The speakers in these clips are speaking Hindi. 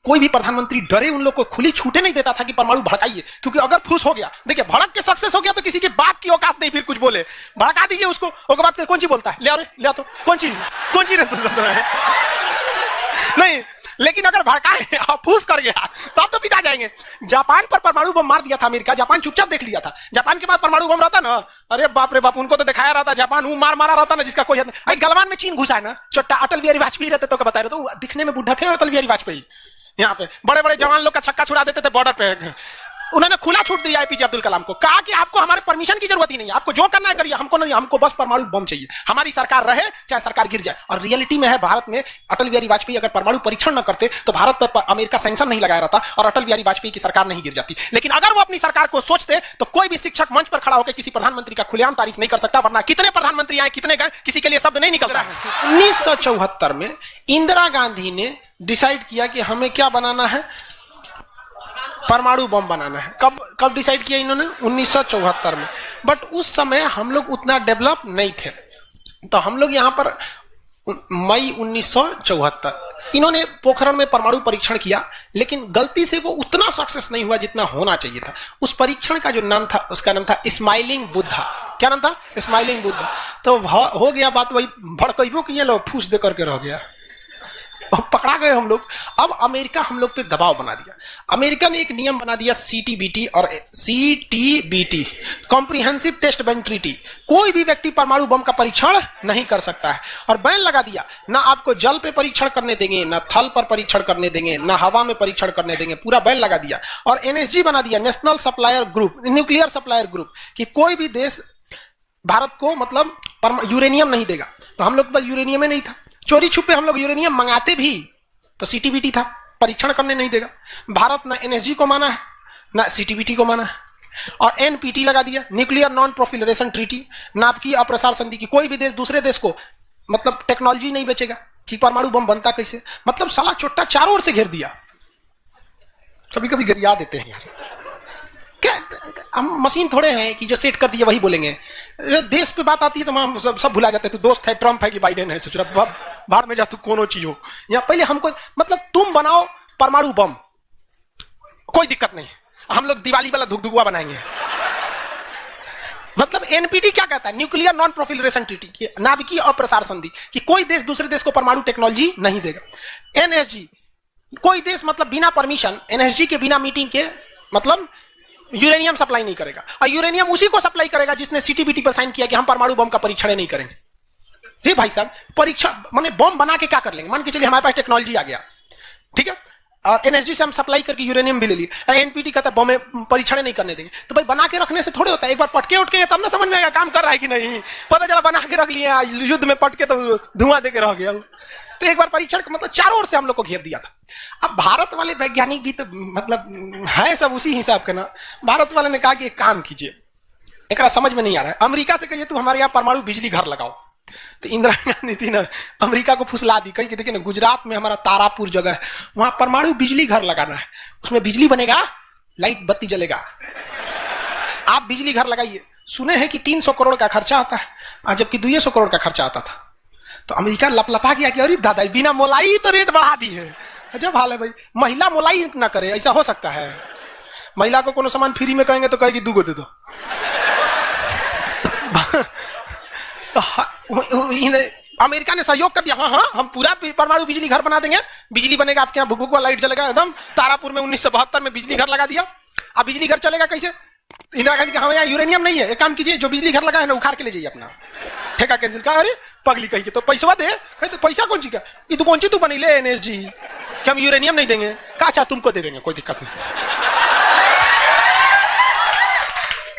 कोई भी प्रधानमंत्री डरे उन लोग को खुली छूटे नहीं देता था कि परमाणु भड़काइए, क्योंकि अगर फूस हो गया, देखिए भड़क के सक्सेस हो गया तो किसी की बात की औकात नहीं फिर कुछ बोले, भड़का दीजिए उसको, उसके बाद कौन सी बोलता है, ले तो कौन सी नहीं, लेकिन अगर भड़काए और फूस कर गया तब तो पिटा जाएंगे। जापान पर परमाणु बम मार दिया था अमेरिका, जापान चुपचाप देख लिया था। जापान के पास परमाणु बम रहता ना, अरे बाप रे बाप, उनको तो दिखाया रहता जापान वो मारा रहता ना जिसका कोई नहीं। गलवान में चीन घुसा है ना, छोटा अटल बिहारी वाजपेयी रहते तो बता रहे, तो दिखने में बुढ़ा थे अटल बिहारी वाजपेयी, यहाँ पे बड़े बड़े जवान लोग का छक्का छुड़ा देते थे बॉर्डर पे। उन्होंने खुला छूट दिया एपीजे अब्दुल कलाम को, कहा कि आपको हमारे परमिशन की जरूरत ही नहीं है, आपको जो करना है करिए, हमको नहीं, हमको बस परमाणु बम चाहिए, हमारी सरकार रहे चाहे सरकार गिर जाए। और रियलिटी में है, भारत में अटल बिहारी वाजपेयी अगर परमाणु परीक्षण न करते तो भारत पर अमेरिका सैंक्शन नहीं लगाया रहता और अटल बिहारी वाजपेयी की सरकार नहीं गिर जाती। लेकिन अगर वो अपनी सरकार को सोचते तो कोई भी शिक्षक मंच पर खड़ा होकर किसी प्रधानमंत्री का खुलेआम तारीफ नहीं कर सकता, वरना कितने प्रधानमंत्री आए कितने गए किसी के लिए शब्द नहीं निकल रहा है। 1974 में इंदिरा गांधी ने डिसाइड किया कि हमें क्या बनाना है, परमाणु बम बनाना है। कब डिसाइड किया इन्होंने, 1974 में। बट उस समय हम लोग उतना डेवलप नहीं थे, तो हम लोग यहां पर मई 1974 इन्होंने पोखरण में परमाणु परीक्षण किया, लेकिन गलती से वो उतना सक्सेस नहीं हुआ जितना होना चाहिए था। उस परीक्षण का जो नाम था, उसका नाम था स्माइलिंग बुद्धा। क्या नाम था? स्माइलिंग बुद्धा। तो हो गया बात वही, भड़कइबो किए लोग, फूस दे करके रह गया, पकड़ा गए हम लोग। अब अमेरिका हम लोग पे दबाव बना दिया। अमेरिका ने एक नियम बना दिया सीटीबीटी और CTBT, comprehensive test ban treaty. कोई भी व्यक्ति परमाणु बम का परीक्षण नहीं कर सकता है, और बैन लगा दिया, ना आपको जल पे परीक्षण करने देंगे, ना थल पर परीक्षण करने देंगे, ना हवा में परीक्षण करने देंगे, पूरा बैन लगा दिया। और एनएसजी बना दिया, national supplier group, nuclear supplier group, कि कोई भी देश भारत को मतलब यूरेनियम नहीं देगा। तो हम लोग पास यूरेनियम नहीं था, चोरी छुपे हम लोग यूरेनियम मंगाते भी तो सीटीबीटी था, परीक्षण करने नहीं देगा। भारत ना एनएसजी को माना है ना सीटीबीटी को माना है, और एनपीटी लगा दिया, न्यूक्लियर नॉन प्रोफिलरेशन ट्रीटी, नाभिकीय अप्रसार संधि, की कोई भी देश दूसरे देश को मतलब टेक्नोलॉजी नहीं बेचेगा कि परमाणु बम बनता कैसे। मतलब साला चोट्टा चारों ओर से घेर दिया। कभी कभी गरिया देते हैं यार, क्या हम मशीन थोड़े हैं कि जो सेट कर दिए वही बोलेंगे। देश पे बात आती है तो हम सब भुला जाते हैं। तू दोस्त है ट्रम्प है कि बाइडेन है, सोच रहा बाहर में जा तू कोनो चीज हो। या पहले हमको मतलब तुम बनाओ परमाणु बम, कोई दिक्कत नहीं, हम लोग दिवाली वाला धुकधुकुआ बनाएंगे। मतलब एनपीटी क्या कहता है, न्यूक्लियर नॉन प्रोफिलरेशन ट्रीटी, नाभिकीय अप्रसार संधि, कि कोई देश दूसरे देश को परमाणु टेक्नोलॉजी नहीं देगा। एनएसजी, कोई देश मतलब बिना परमिशन, एनएसजी के बिना मीटिंग के मतलब यूरेनियम सप्लाई नहीं करेगा, और यूरेनियम उसी को सप्लाई करेगा जिसने सीटीबीटी पर साइन किया कि हम परमाणु बम का परीक्षण नहीं करेंगे। जी भाई साहब, परीक्षण माने बम बना के क्या कर लेंगे, मान के चलिए हमारे पास टेक्नोलॉजी आ गया, ठीक है, और एनएसजी से हम सप्लाई करके यूरेनियम भी ले लिए, एनपीटी कहता है बम में परीक्षण नहीं करने देंगे। तो भाई बना के रखने से थोड़े होता है, एक बार पटके उठके तब ना समझ में आएगा काम कर रहा है कि नहीं। पता चला बना के रख लिया, युद्ध में पटके तो धुआं दे के रह गया। तो एक बार परीक्षण मतलब चारों ओर से हम लोग को घेर दिया था। अब भारत वाले वैज्ञानिक भी तो मतलब है सब उसी हिसाब के ना। भारत वाले ने कहा कि एक काम कीजिए, एक समझ में नहीं आ रहा है, अमेरिका से कहिए तू हमारे यहाँ परमाणु बिजली घर लगाओ। तो इंदिरा गांधी थी ना, अमेरिका को फुसला दी, कहीं देखिए ना गुजरात में हमारा तारापुर जगह है, वहां परमाणु बिजली घर लगाना है, उसमें बिजली बनेगा, लाइट बत्ती जलेगा, आप बिजली घर लगाइए। सुने हैं कि 300 करोड़ का खर्चा आता है, जबकि 200 करोड़ का खर्चा आता था। तो अमेरिका लपलपा गया कि अरे दादा बिना मोलाई तो रेट बढ़ा दी है। अजब हाल है भाई, महिला मोलाई ना करे, ऐसा हो सकता है? महिला को कोनो सामान फ्री में कहेंगे तो कहेगी 2 गो दे दो। अमेरिका ने सहयोग कर दिया, हाँ हम पूरा परमाणु बिजली घर बना देंगे, बिजली बनेगा आपके यहाँ, भुक लाइट जलेगा एकदम। तारापुर में 1972 में बिजली घर लगा दिया। अब बिजली घर चलेगा कैसे? इंदिरा गांधी कहा यहाँ यूरेनियम नहीं है, एक काम कीजिए जो बिजली घर लगा है ना उखाड़ के ले जाइए, अपना ठेका कैंसिल। का अरे पगली कही तो पैसा दे, तो पैसा कौन सी का, ये तो कौन सी तू बनी ले एनएसजी कि हम यूरेनियम नहीं देंगे, कहा चाह तुमको दे देंगे, कोई दिक्कत नहीं।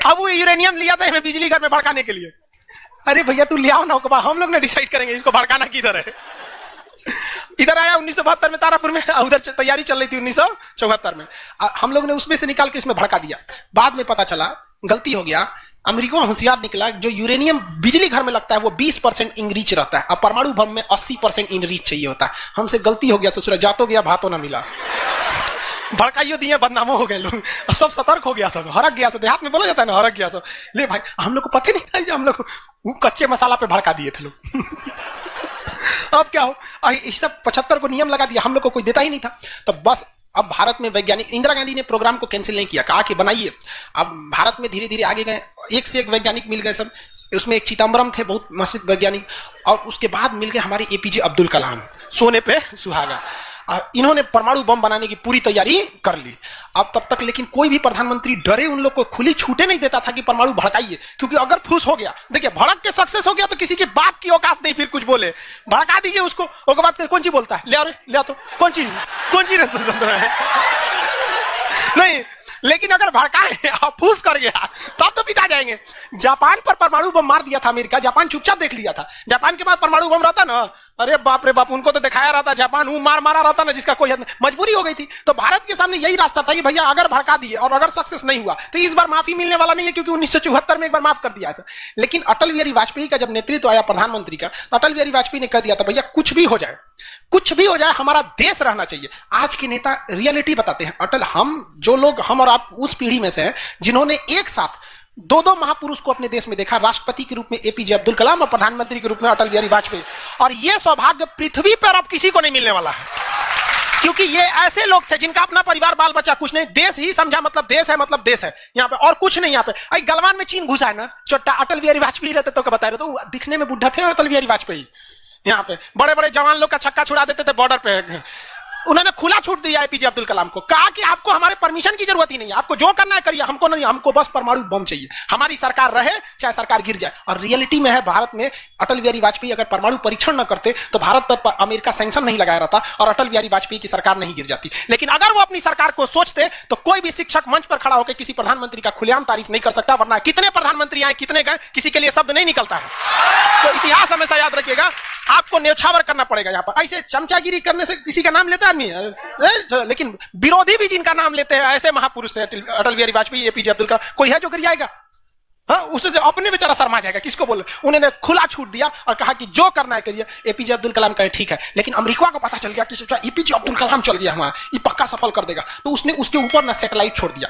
अब वो यूरेनियम लिया था हमें बिजली घर में भड़काने के लिए। अरे भैया तू ले आओ ना, हम लोग ने डिसाइड करेंगे इसको भड़काना किधर है। इधर आया 1972 में तारापुर में, उधर तैयारी चल रही थी 1974 में, हम लोग ने उसमें से निकाल के इसमें भड़का दिया। बाद में पता चला गलती हो गया, अमेरिका होशियार निकला, जो यूरेनियम बिजली घर में लगता है वो 20% इनरीच रहता है, अब परमाणु बम में 80% इनरीच चाहिए होता है। हमसे गलती हो गया, ससुरा जातो गया भातो ना मिला, भड़काइयो दिए, बदनामो हो गए लोग, सब सतर्क हो गया, सब हरक गया, सब देहात में बोला जाता है ना, हरक गया सब। ले भाई हम लोग को पता नहीं था, हम लोग कच्चे मसाला पे भड़का दिए थे लोग। अब क्या हो, इस सब 75 को नियम लगा दिया, हम लोग को कोई देता ही नहीं था। तो बस अब भारत में वैज्ञानिक, इंदिरा गांधी ने प्रोग्राम को कैंसिल नहीं किया, कहा कि बनाइए। अब भारत में धीरे धीरे आगे गए, एक से एक वैज्ञानिक मिल गए सब। उसमें एक चिदम्बरम थे, बहुत मशहूर वैज्ञानिक, और उसके बाद मिल गए हमारे एपीजे अब्दुल कलाम, सोने पे सुहागा। इन्होंने परमाणु बम बनाने की पूरी तैयारी कर ली। अब तब तक लेकिन कोई भी प्रधानमंत्री डरे उन लोग को खुली छूटे नहीं देता था कि परमाणु भड़काइए, क्योंकि अगर फूस हो गया, देखिए भड़क के सक्सेस हो गया तो किसी के बाप की औकात नहीं फिर कुछ बोले, भड़का दीजिए उसको, उसके बाद कौन सी बोलता है, ले तो कौन चीज है नहीं, लेकिन अगर भड़काए और फूस कर गया तब तो पिटा जाएंगे। जापान पर परमाणु बम मार दिया था अमेरिका, जापान चुपचाप देख लिया था। जापान के पास परमाणु बम रहता ना, अरे बाप रे बाप, उनको तो दिखाया रहता, जापान मारा रहता ना, जिसका कोई मजबूरी हो गई थी। तो भारत के सामने यही रास्ता था कि भैया अगर भड़का दिए और अगर सक्सेस नहीं हुआ तो इस बार माफी मिलने वाला नहीं है, क्योंकि 1974 में एक बार माफ कर दिया था। लेकिन अटल बिहारी वाजपेयी का जब नेतृत्व आया प्रधानमंत्री का, तो अटल बिहारी वाजपेयी ने कह दिया था भैया कुछ भी हो जाए, कुछ भी हो जाए, हमारा देश रहना चाहिए। आज के नेता रियलिटी बताते हैं। अटल, हम और आप उस पीढ़ी में से हैं जिन्होंने एक साथ दो महापुरुष को अपने देश में देखा, राष्ट्रपति के रूप में एपीजे अब्दुल कलाम और प्रधानमंत्री के रूप में अटल बिहारी वाजपेयी। और यह सौभाग्य पृथ्वी पर अब किसी को नहीं मिलने वाला है, क्योंकि ये ऐसे लोग थे जिनका अपना परिवार बाल बच्चा कुछ नहीं, देश ही समझा मतलब देश है, मतलब देश है यहाँ पे, और कुछ नहीं। यहाँ पे गलवान में चीन घुसा है ना, छोटा अटल बिहारी वाजपेयी रहते तो बता रहे, तो दिखने में बुढ़ा थे अटल बिहारी वाजपेयी। यहाँ पे बड़े बड़े जवान लोग का छक्का छुड़ा देते थे बॉर्डर पे। उन्होंने खुला छूट दिया एपीजे अब्दुल कलाम को, कहा कि आपको हमारे परमिशन की जरूरत ही नहीं है, आपको जो करना है करिए, हमको नहीं, हमको बस परमाणु बम चाहिए, हमारी सरकार रहे चाहे सरकार गिर जाए। और रियलिटी में है, भारत में अटल बिहारी वाजपेयी अगर परमाणु परीक्षण न करते तो भारत पर अमेरिका सैंक्शन नहीं लगाया रहता और अटल बिहारी वाजपेयी की सरकार नहीं गिर जाती। लेकिन अगर वो अपनी सरकार को सोचते तो कोई भी शिक्षक मंच पर खड़ा होकर किसी प्रधानमंत्री का खुलेआम तारीफ नहीं कर सकता, वरना कितने प्रधानमंत्री आए कितने गए किसी के लिए शब्द नहीं निकलता है। तो इतिहास हमेशा याद रखिएगा, आपको न्यौछावर करना पड़ेगा। यहाँ पर ऐसे चमचागिरी करने से किसी का नाम लेता है आदमी, लेकिन विरोधी भी जिनका नाम लेते हैं ऐसे महापुरुष थे अटल बिहारी वाजपेयी, एपीजे अब्दुल कलाम। कोई है जो गिर जाएगा? हाँ, उसे अपने बेचारा शर्मा जाएगा, किसको बोले। उन्होंने खुला छूट दिया और कहा कि जो करना है करिए। एपीजे अब्दुल कलाम कहे ठीक है, लेकिन अमेरिका को पता चल गया कि सोचा एपीजे अब्दुल कलाम चल गया हमारा, ये पक्का सफल कर देगा, तो उसने उसके ऊपर ना सैटेलाइट छोड़ दिया।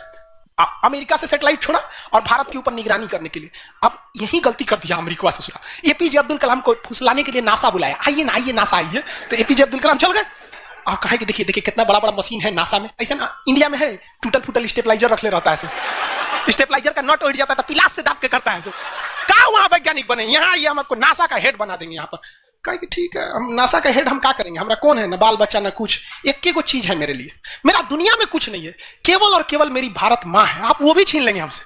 अमेरिका से सैटेलाइट छोड़ा और भारत के ऊपर निगरानी करने के लिए। अब यही गलती कर दिया अमेरिका से। सुना, एपीजे अब्दुल कलाम को फुसलाने के लिए नासा बुलाया, आइए नासा आइए, तो एपीजे अब्दुल कलाम चल गए और कहा कि देखिए कितना बड़ा बड़ा मशीन है नासा में। ऐसा ना इंडिया में है, टूटल फूटल स्टेबलाइजर रख ले रहता है, स्टेबलाइजर का नट उड़ जाता है तो पिलास से दाब के करता है। कहा वहां वैज्ञानिक बने, यहाँ आइए हम आपको नासा का हेड बना देंगे। यहाँ पर कहा कि ठीक है, हम नासा का हेड हम क्या करेंगे, हमारा कौन है, ना बाल बच्चा ना कुछ, एक को चीज है मेरे लिए, मेरा दुनिया में कुछ नहीं है, केवल और केवल मेरी भारत माँ है, आप वो भी छीन लेंगे हमसे,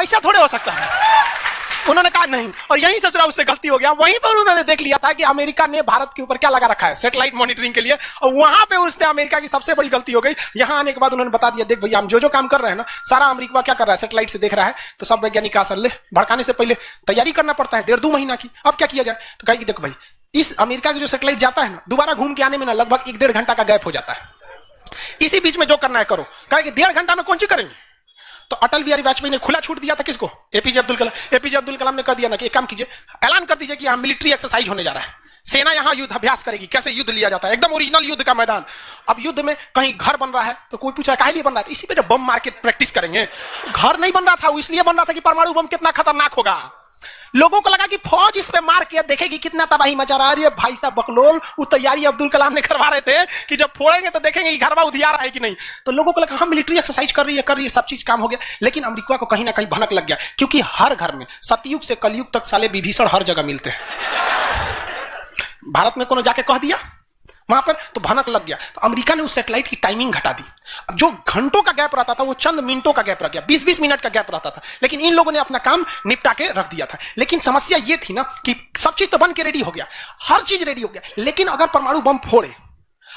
ऐसा थोड़े हो सकता है। उन्होंने कहा नहीं, और यही सोच रहा उससे गलती हो गया। वहीं पर उन्होंने देख लिया था कि अमेरिका ने भारत के ऊपर क्या लगा रखा है, सैटेलाइट मॉनिटरिंग के लिए, और वहां पे उसने अमेरिका की सबसे बड़ी गलती हो गई। यहां आने के बाद उन्होंने बता दिया, देख भैया हम जो काम कर रहे हैं ना, सारा अमेरिका क्या कर रहा है, सैटेलाइट से देख रहा है। तो सब वैज्ञानिक का ले भड़काने से पहले तैयारी करना पड़ता है 1.5-2 महीना की। अब क्या किया जाए, तो कहा कि देखो भाई, इस अमेरिका की जो सैटेलाइट जाता है ना, दोबारा घूम के आने में ना लगभग 1-1.5 घंटा का गैप हो जाता है। इसी बीच में जो करना है करो। कहा कि 1.5 घंटा में कौन सी करेंगे। तो अटल बिहारी वाजपेयी ने खुला छूट दिया था किसको, एपीजे अब्दुल कलाम। एपीजे अब्दुल कलाम ने कह दिया ना कि एक काम कीजिए, ऐलान कर दीजिए कि यहां मिलिट्री एक्सरसाइज होने जा रहा है, सेना यहां युद्ध अभ्यास करेगी, कैसे युद्ध लिया जाता है, एकदम ओरिजिनल युद्ध का मैदान। अब युद्ध में कहीं घर बन रहा है तो कोई पूछ रहा है काहे लिए बन रहा है, इसी पे जब बम मार के प्रैक्टिस करेंगे। घर नहीं बन रहा था, वो इसलिए बन रहा था कि परमाणु बम कितना खतरनाक होगा। लोगों को लगा कि फौज इस पे मार के देखेगी कितना तबाही मचा रहा है। भाई साहब बकलोल, वो तैयारी अब्दुल कलाम ने करवा रहे थे कि जब फोड़ेंगे तो देखेंगे कि घरवा उधियार है कि नहीं। तो लोगों को लगा हम मिलिट्री एक्सरसाइज कर रही है, सब चीज काम हो गया। लेकिन अमेरिका को कहीं ना कहीं भनक लग गया, क्योंकि हर घर में सतयुग से कलयुग तक साले विभीषण हर जगह मिलते हैं। भारत में कोनो जाके कह दिया वहां पर तो भनक लग गया। तो अमेरिका ने उस सैटेलाइट की टाइमिंग घटा दी। अब जो घंटों का गैप रहता था वो चंद मिनटों का गैप रह गया, 20-20 मिनट का गैप रहता था। लेकिन इन लोगों ने अपना काम निपटा के रख दिया था। लेकिन समस्या ये थी ना कि सब चीज तो बन के रेडी हो गया, हर चीज रेडी हो गया, लेकिन अगर परमाणु बम फोड़े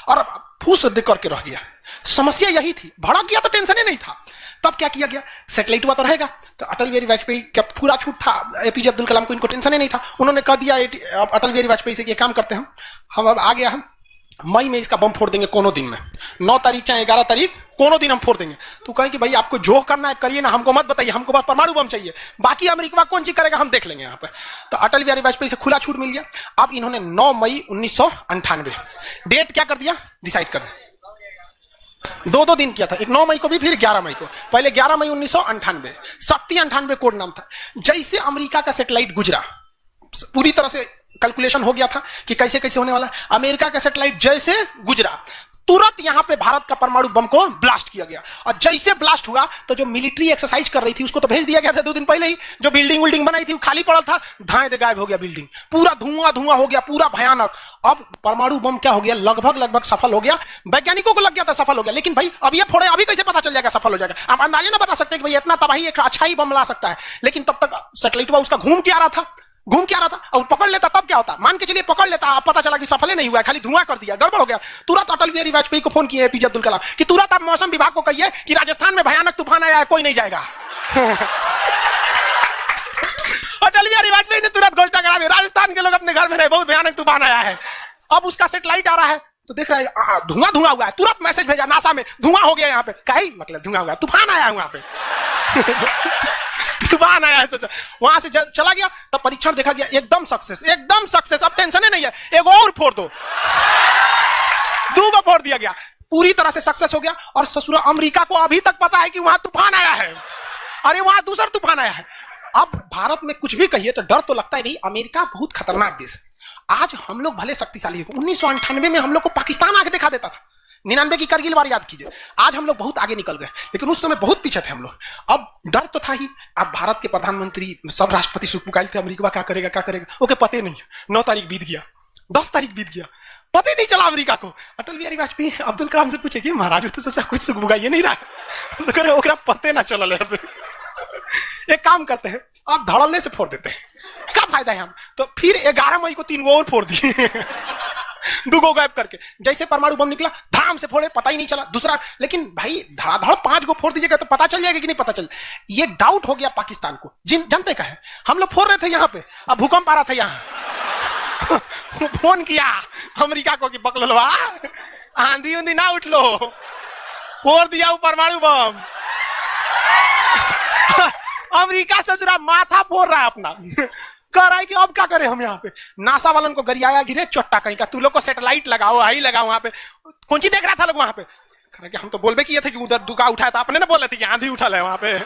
और फूस करके रह गया, तो समस्या यही थी। भड़क गया तो टेंशन ही नहीं था। तब क्या किया गया, सैटेलाइट हुआ तो रहेगा। तो अटल बिहारी वाजपेयी का पूरा छूट था, एपीजे अब्दुल कलाम को इनको टेंशन ही नहीं था। उन्होंने कह दिया अटल बिहारी वाजपेयी से कि काम करते हैं हम अब आ गया, हम मई में इसका बम फोड़ देंगे कोनो दिन में, 9 तारीख चाहे 11 तारीख कोनो दिन हम फोड़ देंगे। तो कहें कि भाई आपको जो करना है करिए ना, हमको मत बताइए, हमको बस परमाणु बम चाहिए, बाकी अमेरिका कौन सी करेगा हम देख लेंगे यहाँ पर। तो अटल बिहारी वाजपेयी से खुला छूट मिल गया। अब इन्होंने 9 मई 1998 डेट क्या कर दिया, डिसाइड कर 2 दिन किया था, एक 9 मई को भी, फिर 11 मई को। पहले 11 मई 1998, शक्ति 98 कोड नाम था। जैसे अमेरिका का सैटेलाइट गुजरा, पूरी तरह से कैलकुलेशन हो गया था कि कैसे कैसे होने वाला। अमेरिका का सैटेलाइट जैसे गुजरा, तुरंत यहां पे भारत का परमाणु बम को ब्लास्ट किया गया। और जैसे ब्लास्ट हुआ तो जो मिलिट्री एक्सरसाइज कर रही थी उसको तो भेज दिया गया था 2 दिन पहले ही। जो बिल्डिंग विल्डिंग बनाई थी वो खाली पड़ा था, धाए दे गायब हो गया बिल्डिंग, पूरा धुआं धुआं हो गया, पूरा भयानक। अब परमाणु बम क्या हो गया, लगभग सफल हो गया। वैज्ञानिकों को लग गया था सफल हो गया, लेकिन भाई अब ये फोड़े अभी कैसे पता चल जाएगा सफल हो जाएगा? आप अंदाजे ना बता सकते कि भाई इतना तबाही एक अच्छा ही बम ला सकता है। लेकिन तब तक सैटेलाइट उसका घूम के आ रहा था और पकड़ लेता तब क्या होता? मान के चलिए पकड़ लेता, अब पता चला कि सफल नहीं हुआ, खाली धुआं कर दिया, गड़बड़ हो गया। तुरंत अटल बिहारी वाजपेयी को फोन किए एपीजे अब्दुल कलाम कि तुरंत आप मौसम विभाग को कहिए कि राजस्थान में भयानक तूफान आया है, कोई नहीं जाएगा। अटल बिहारी वाजपेयी ने तुरंत घोषणा करा दी, राजस्थान के लोग अपने घर में रहे, बहुत भयानक तूफान आया है। अब उसका सैटेलाइट आ रहा है तो देख रहा है धुआं धुआं हुआ है, तुरंत मैसेज भेजा नासा में, धुआं हो गया यहाँ पे। काहे मतलब धुआं हुआ, तूफान आया है वहां पे। तूफान आया है। वहां से चला गया, तब परीक्षण देखा गया, एकदम सक्सेस। अब टेंशन ही नहीं है, एक और फोड़ दो, 2 को फोड़ दिया गया, पूरी तरह से सक्सेस हो गया। और ससुरा अमेरिका को अभी तक पता है कि वहां तूफान आया है, अरे वहां दूसरा तूफान आया है। अब भारत में कुछ भी कहिए तो डर तो लगता है, भाई अमेरिका बहुत खतरनाक देश है। आज हम लोग भले शक्तिशाली हो, 1998 में हम लोग को पाकिस्तान आके दिखा देता था, 99 की करगिल वार याद कीजिए। आज हम लोग बहुत आगे निकल गए, लेकिन उस समय बहुत पीछे थे हम लोग। अब डर तो था ही। अब भारत के प्रधानमंत्री सब राष्ट्रपति सुखपुकारी थे, अमेरिका क्या करेगा ओके पते नहीं। 9 तारीख बीत गया, 10 तारीख बीत गया, पता ही नहीं चला अमेरिका को। अटल बिहारी वाजपेयी अब्दुल कलाम से पूछे कि महाराज तो सोचा कुछ सुखबुगाइए नहीं रहा, तो करे ओकरा पते ना चला। एक काम करते हैं, आप धड़ल्ले से फोड़ देते हैं, क्या फायदा है हम? तो फिर 11 मई को 3 गो और फोड़ दिए, 2 गो गायब करके। जैसे परमाणु बम निकला धाम से फोड़े, पता ही नहीं चला दूसरा। लेकिन भाई धड़ाधड़ 5 गो फोड़ दीजिएगा तो पता चल जाएगा कि नहीं पता चल। ये डाउट हो गया पाकिस्तान को, जनते का है। हम लोग फोड़ रहे थे यहाँ पे, अब भूकंप आ रहा था यहाँ। फोन किया अमेरिका को कि पकड़ो, आंधी उंधी ना उठ लो, फोड़ दिया परमाणु बम। अमेरिका सोच रहा माथा फोड़ रहा है अपना, कह रहा है कि अब क्या करें हम। यहाँ पे नासा वालन को गरियाया गिरे चोट्टा कहीं का, तू लोग को सैटेलाइट लगाओ, आई लगाओ वहां पे। कौन सी देख रहा था लोग वहां पे? कह रहा कि हम तो बोलबे किए थे कि उधर दुका उठाया था, आपने ना बोले थे कि आंधी उठा ले वहां पे।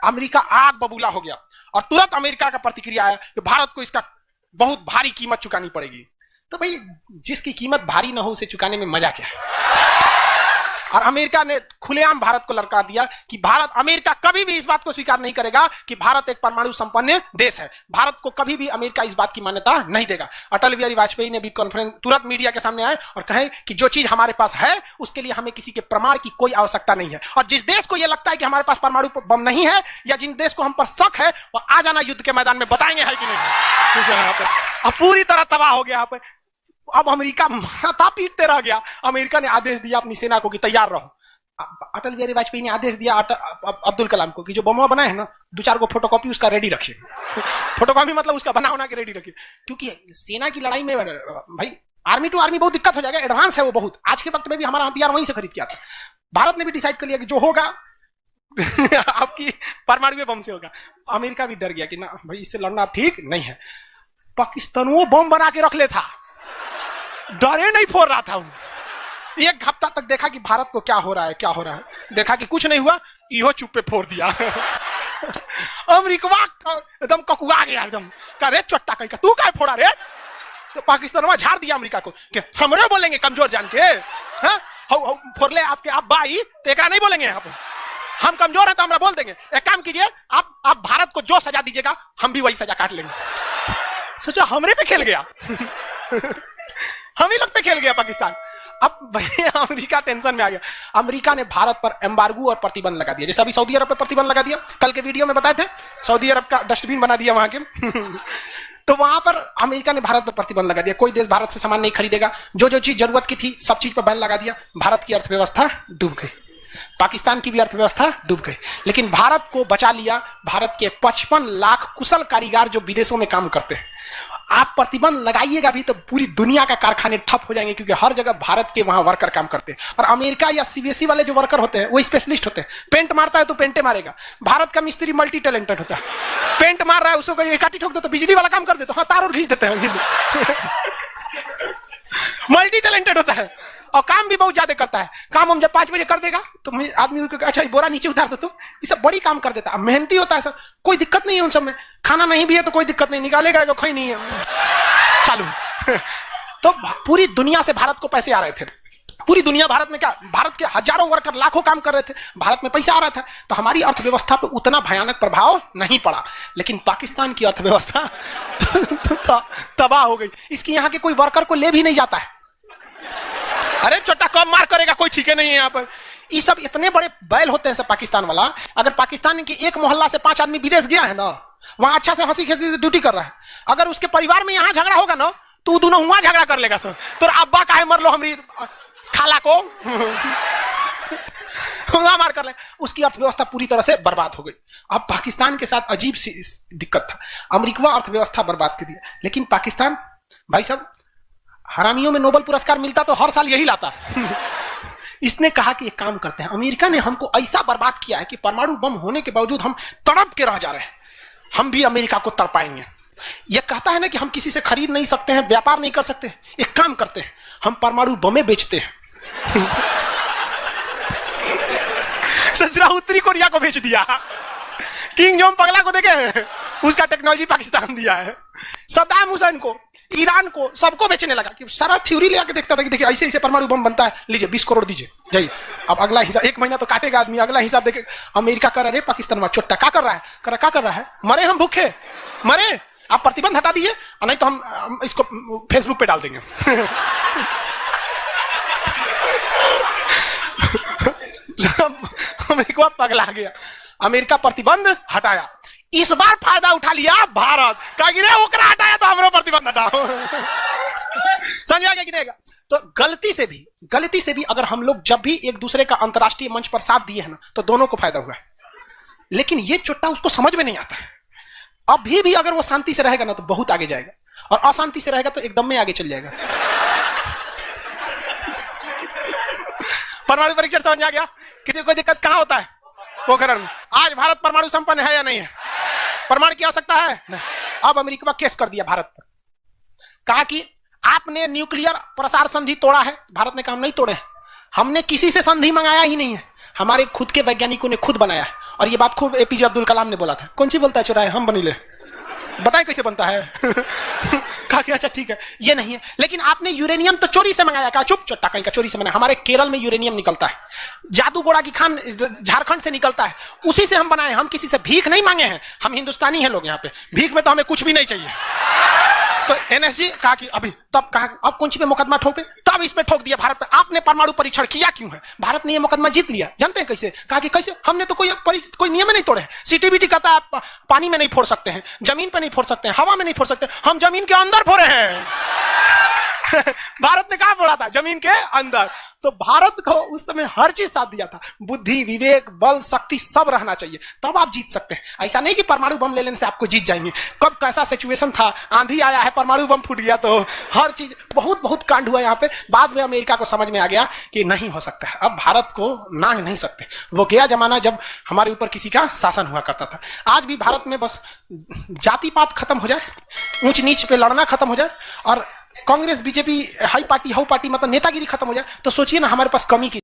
अमेरिका आग बबूला हो गया और तुरंत अमेरिका का प्रतिक्रिया आया कि भारत को इसका बहुत भारी कीमत चुकानी पड़ेगी। तो भाई जिसकी कीमत भारी ना हो उसे चुकाने में मजा क्या है? और अमेरिका ने खुलेआम भारत को ललकार दिया कि अमेरिका कभी भी इस बात को स्वीकार नहीं करेगा कि भारत एक परमाणु संपन्न देश है। भारत को कभी भी अमेरिका इस बात की मान्यता नहीं देगा। अटल बिहारी वाजपेयी ने भी कॉन्फ्रेंस तुरंत मीडिया के सामने आए और कहे कि जो चीज हमारे पास है उसके लिए हमें किसी के प्रमाण की कोई आवश्यकता नहीं है। और जिस देश को यह लगता है कि हमारे पास परमाणु बम नहीं है या जिन देश को हम पर शक है वो आ जाना युद्ध के मैदान में, बताएंगे है कि नहीं। अब पूरी तरह तबाह हो गया यहाँ पे। अब अमेरिका माथा पीटते रह गया। अमेरिका ने आदेश दिया अपनी सेना को कि तैयार रहो। अटल बिहारी वाजपेयी ने आदेश दिया अब्दुल कलाम को कि जो बम बनाए हैं ना 2-4 गो फोटोकॉपी उसका रेडी रखिए। फोटोकॉपी मतलब उसका बना के रेडी रखिए, क्योंकि सेना की लड़ाई में भाई आर्मी टू आर्मी बहुत दिक्कत हो जाएगा। एडवांस है वो बहुत। आज के वक्त में भी हमारा हथियार वहीं से खरीद के आता। भारत ने भी डिसाइड कर लिया कि जो होगा आपकी परमाणु बम से होगा। अमेरिका भी डर गया कि ना भाई इससे लड़ना ठीक नहीं है। पाकिस्तान वो बम बना के रख ले था, डरे नहीं फोड़ रहा था। 1 हफ्ता तक देखा कि भारत को क्या हो रहा है, देखा कि कुछ नहीं हुआ, इहो चुप पे फोड़ दिया। अमेरिका एकदम ककुआ गया, एकदम कह रे चट्टा कहीं का तू क्या फोड़ा रे? तो पाकिस्तान में झाड़ दिया अमेरिका को कि हमरे बोलेंगे कमजोर जान के, फोड़ ले आपके आप बाई तो एक नहीं बोलेंगे यहाँ पे, हम कमजोर हैं तो हमरा बोल देंगे। एक काम कीजिए आप भारत को जो सजा दीजिएगा हम भी वही सजा काट लेंगे। सोचो हमरे पे खेल गया। हम ही लोग पे खेल गया पाकिस्तान। अब भाई अमेरिका टेंशन में आ गया। अमेरिका ने भारत पर एम्बार्गो और प्रतिबंध लगा दिया। जैसे अभी सऊदी अरब पर प्रतिबंध लगा दिया, कल के वीडियो में बताए थे, सऊदी अरब का डस्टबिन बना दिया वहां के। तो वहां पर अमेरिका ने भारत पर प्रतिबंध लगा दिया। कोई देश भारत से सामान नहीं खरीदेगा। जो चीज जरूरत की थी सब चीज पर बैन लगा दिया। भारत की अर्थव्यवस्था डूब गई, पाकिस्तान की भी अर्थव्यवस्था डूब गई, लेकिन भारत को बचा लिया भारत के 55 लाख कुशल कारीगर जो विदेशों में काम करते हैं। आप प्रतिबंध लगाइएगा भी तो पूरी दुनिया का कारखाने ठप हो जाएंगे, क्योंकि हर जगह भारत के वहां वर्कर काम करते हैं। और अमेरिका या सीबीएसई वाले जो वर्कर होते हैं वो स्पेशलिस्ट होते हैं। पेंट मारता है तो पेंटे मारेगा। भारत का मिस्त्री मल्टी टैलेंटेड होता है। पेंट मार रहा है उसको काटी ठोक दो तो बिजली वाला काम कर देते, हाँ तार और खींच देते हैं। मल्टी टैलेंटेड होता है और काम भी बहुत ज्यादा करता है। काम हम जब 5 बजे कर देगा तो आदमी अच्छा बोरा नीचे उतार दो, तो ये सब बड़ी काम कर देता है। मेहनती होता है सर, कोई दिक्कत नहीं है उन सब में। खाना नहीं भी है तो कोई दिक्कत नहीं, निकालेगा जो खाई नहीं है चालू। तो पूरी दुनिया से भारत को पैसे आ रहे थे। पूरी दुनिया भारत में क्या, भारत के हजारों वर्कर लाखों काम कर रहे थे, भारत में पैसा आ रहा था, तो हमारी अर्थव्यवस्था पे उतना भयानक प्रभाव नहीं पड़ा। लेकिन पाकिस्तान की अर्थव्यवस्था तबाह हो गई। इसकी यहाँ के कोई वर्कर को ले भी नहीं जाता है। अरे छोटा कम मार करेगा, कोई ठीक है नहीं है यहाँ पर। ये सब इतने बड़े बैल होते हैं सब पाकिस्तान वाला। अगर पाकिस्तान के एक मोहल्ला से 5 आदमी विदेश गया है ना, वहां अच्छा से हंसी खेसी से ड्यूटी कर रहा है, अगर उसके परिवार में यहाँ झगड़ा होगा ना, तो दोनों वहां झगड़ा कर लेगा सर। तो अब्बा काहे मर लो, हमारी खाला को मार कर ले। उसकी अर्थव्यवस्था पूरी तरह से बर्बाद हो गई। अब पाकिस्तान के साथ अजीब सी दिक्कत था, अमेरिका अर्थव्यवस्था बर्बाद कर दिया। लेकिन पाकिस्तान भाई साहब, हरामियों में नोबेल पुरस्कार मिलता तो हर साल यही लाता। इसने कहा कि एक काम करते हैं, अमेरिका ने हमको ऐसा बर्बाद किया है कि परमाणु बम होने के बावजूद हम तड़प के रह जा रहे हैं, हम भी अमेरिका को तड़पाएंगे। यह कहता है ना कि हम किसी से खरीद नहीं सकते हैं, व्यापार नहीं कर सकते, एक काम करते हैं, हम परमाणु बमें बेचते हैं। सजरा उत्तरी कोरिया को बेच दिया, किंग जोंग पगला को देखे, उसका टेक्नोलॉजी पाकिस्तान दिया है, सद्दाम हुसैन को, ईरान को, सबको बेचने लगा। कि सारा थ्योरी ले आके देखता था कि देखिए ऐसे ऐसे परमाणु बम बनता है, लीजिए 20 करोड़ दीजिए जाइए। अब अगला हिसाब, 1 महीना तो काटेगा आदमी, अगला हिसाब देखे। अमेरिका कर रहा है, पाकिस्तान में छोटा क्या कर रहा है, क्या कर रहा है, मरे हम भूखे मरे, आप प्रतिबंध हटा दीजिए, नहीं तो हम इसको फेसबुक पे डाल देंगे। अमेरिका पगला गया, अमेरिका प्रतिबंध हटाया। इस बार फायदा उठा लिया भारत, कहा ओकरा हटाया तो हमरो प्रतिबंध हटाओ। समझ आ गया? तो गलती से भी अगर हम लोग जब भी एक दूसरे का अंतरराष्ट्रीय मंच पर साथ दिए हैं ना, तो दोनों को फायदा हुआ है। लेकिन ये चुट्टा उसको समझ में नहीं आता है। अभी भी अगर वो शांति से रहेगा ना तो बहुत आगे जाएगा, और अशांति से रहेगा तो एकदम में आगे चल जाएगा। परमाणु परीक्षण समझ आ गया? किसी को कोई दिक्कत कहां होता है? पोखरण में। आज भारत परमाणु संपन्न है या नहीं है? प्रमाण की आवश्यकता है नहीं। अब अमेरिका में केस कर दिया भारत पर, कहा कि आपने न्यूक्लियर प्रसार संधि तोड़ा है। भारत ने कहा हम नहीं तोड़े, हमने किसी से संधि मंगाया ही नहीं है, हमारे खुद के वैज्ञानिकों ने खुद बनाया है। और ये बात खूब एपीजे अब्दुल कलाम ने बोला था। कौन सी बोलता है चुराए हम बनी ले, बताएं कैसे बनता है। कहा कि अच्छा ठीक है, ये नहीं है, लेकिन आपने यूरेनियम तो चोरी से मंगाया। कहा चुप, चट्टा कहीं का चोरी से मंगाया, हमारे केरल में यूरेनियम निकलता है, जादू गोड़ा की खान झारखंड से निकलता है, उसी से हम बनाए, हम किसी से भीख नहीं मांगे हैं, हम हिंदुस्तानी हैं लोग, यहाँ पे भीख में तो हमें कुछ भी नहीं चाहिए। तो एनएसजी कहा कि अभी तब कहा अब कौन सी पे मुकदमा ठोके, तब इस पे ठोक दिया भारत पे। आपने परमाणु परीक्षण किया क्यों है? भारत ने ये मुकदमा जीत लिया। जानते हैं कैसे? कहा कि कैसे, हमने तो कोई नियम नहीं तोड़े। सीटीबीटी कहता है आप पानी में नहीं फोड़ सकते हैं, जमीन पे नहीं फोड़ सकते हैं, हवा में नहीं फोड़ सकते, हम जमीन के अंदर फोड़े हैं। भारत ने कहा फोड़ा था? जमीन के अंदर। तो भारत को उस समय हर चीज साथ दिया था, बुद्धि, विवेक, बल, शक्ति सब रहना चाहिए, तब आप जीत सकते हैं। ऐसा नहीं कि परमाणु बम ले लेने से आपको जीत जाएंगे। कब कैसा सिचुएशन था, आंधी आया है, परमाणु बम फूट गया, तो हर चीज बहुत कांड हुआ यहाँ पे। बाद में अमेरिका को समझ में आ गया कि नहीं हो सकता है, अब भारत को नांग नहीं सकते। वो गया जमाना जब हमारे ऊपर किसी का शासन हुआ करता था। आज भी भारत में बस जाति पात खत्म हो जाए, ऊंच नीच पे लड़ना खत्म हो जाए, और Congress BJP high party how party मतलब नेतागिरी खत्म हो जाए, तो सोचिए ना हमारे पास कमी की